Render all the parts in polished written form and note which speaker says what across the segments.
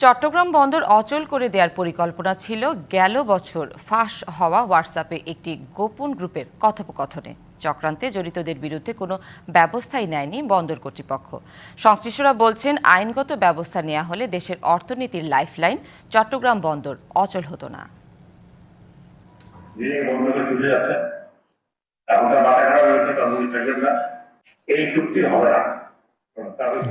Speaker 1: চট্টগ্রাম বন্দর অচল করে দেওয়ার পরিকল্পনা ছিল গেল বছর ফাঁস হওয়া হোয়াটসঅ্যাপে একটি গোপন গ্রুপের কথোপকথনে। চক্রান্তে জড়িতদের বিরুদ্ধে কোনো ব্যবস্থাই নেয়নি বন্দর কর্তৃপক্ষ। সংশ্লিষ্টরা বলছেন, আইনগত ব্যবস্থা নেওয়া হলে দেশের অর্থনীতির লাইফলাইন চট্টগ্রাম বন্দর অচল হতো না।
Speaker 2: এই চুক্তি হবে না।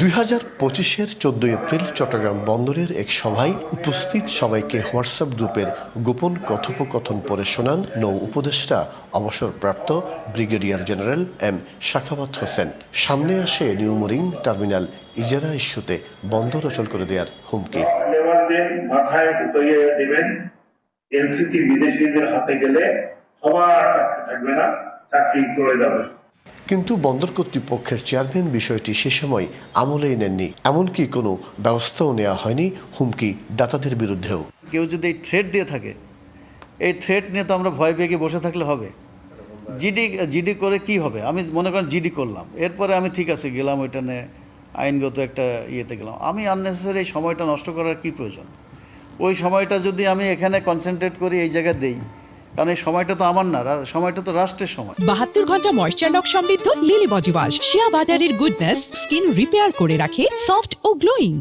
Speaker 3: 2025-এর 14 এপ্রিল চট্টগ্রাম বন্দরের এক সভায় উপস্থিত সবাইকে হোয়াটসঅ্যাপ গ্রুপের গোপন কথোপকথন পড়ে শোনান নৌ উপদেষ্টা অবসরপ্রাপ্ত brigadier general M Sakhawat Hossain. সামনে আসে নিউমোরিং টার্মিনাল ইজারা ইস্যুতে বন্দর অচল করে দেওয়ার হুমকি।
Speaker 2: লেবারদের মাথায় ঢুকিয়ে দেবেন, এনসিটি বিদেশিদের হাতে গেলে সবার চাকরি থাকবে না, চাকরি চলে যাবে।
Speaker 3: কিন্তু বন্দর কর্তৃপক্ষের চেয়ারম্যান বিষয়টি সে সময় আমলেই নেননি। এমনকি কোনো ব্যবস্থাও নেওয়া হয়নি হুমকি দাতাদের বিরুদ্ধেও।
Speaker 4: কেউ যদি এই থ্রেট দিয়ে থাকে, এই থ্রেট নিয়ে তো আমরা ভয় পেয়ে বসে থাকলে হবে? জিডি করে কি হবে? আমি মনে করেন জিডি করলাম, এরপরে আমি ঠিক আছে গেলাম ওইটা নিয়ে আইনগত একটা ইয়েতে গেলাম। আমি আননেসেসারি এই সময়টা নষ্ট করার কি প্রয়োজন? ওই সময়টা যদি আমি এখানে কনসেন্ট্রেট করি, এই জায়গায় দেই, কারণ এই সময়টা তো আমার না, সময়টা তো রাষ্ট্রের সময়।
Speaker 5: 72 ঘন্টা ময়েশ্চার লক সমৃদ্ধ লিলি বডি ওয়াশ শিয়া বাটারের গুডনেস স্কিন রিপেয়ার করে রাখে সফট ও গ্লোয়িং।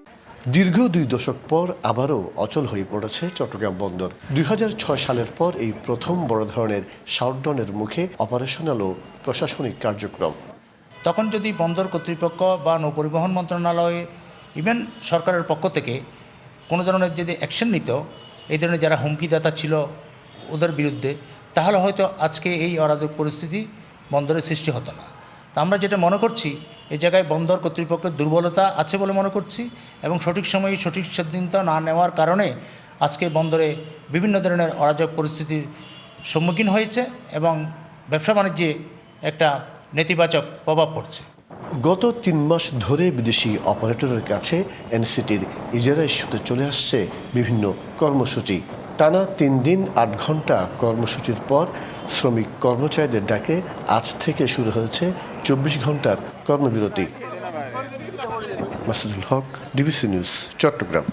Speaker 3: দীর্ঘ 2 দশক পর আবারও অচল হয়ে পড়েছে চট্টগ্রাম বন্দর। 2006 সালের পর এই প্রথম বড় ধরনের শাটডাউনের মুখে অপারেশনাল ও প্রশাসনিক কার্যক্রম।
Speaker 6: তখন যদি বন্দর কর্তৃপক্ষ বা নৌপরিবহন মন্ত্রণালয় ইভেন সরকারের পক্ষ থেকে কোনো ধরনের যদি অ্যাকশন নিত, এই ধরনের যারা হুমকিদাতা ছিল ওদের বিরুদ্ধে, তাহলে হয়তো আজকে এই অরাজক পরিস্থিতি বন্দরের সৃষ্টি হতো না। তা আমরা যেটা মনে করছি, এই জায়গায় বন্দর কর্তৃপক্ষের দুর্বলতা আছে বলে মনে করছি, এবং সঠিক সময়ে সঠিক সিদ্ধান্ত না নেওয়ার কারণে আজকে বন্দরে বিভিন্ন ধরনের অরাজক পরিস্থিতির সম্মুখীন হয়েছে এবং ব্যবসা বাণিজ্যে একটা নেতিবাচক প্রভাব পড়ছে।
Speaker 3: গত 3 মাস ধরে বিদেশি অপারেটরের কাছে এনসিটির ইজারা ইস্যুতে চলে আসছে বিভিন্ন কর্মসূচি। টানা 3 দিন 8 ঘন্টা কর্মসূচির পর শ্রমিক কর্মচারীদের ডাকে আজ থেকে শুরু হয়েছে 24 ঘন্টার কর্মবিরতি। মাসুদুল হক, ডিবিসি নিউজ, চট্টগ্রাম।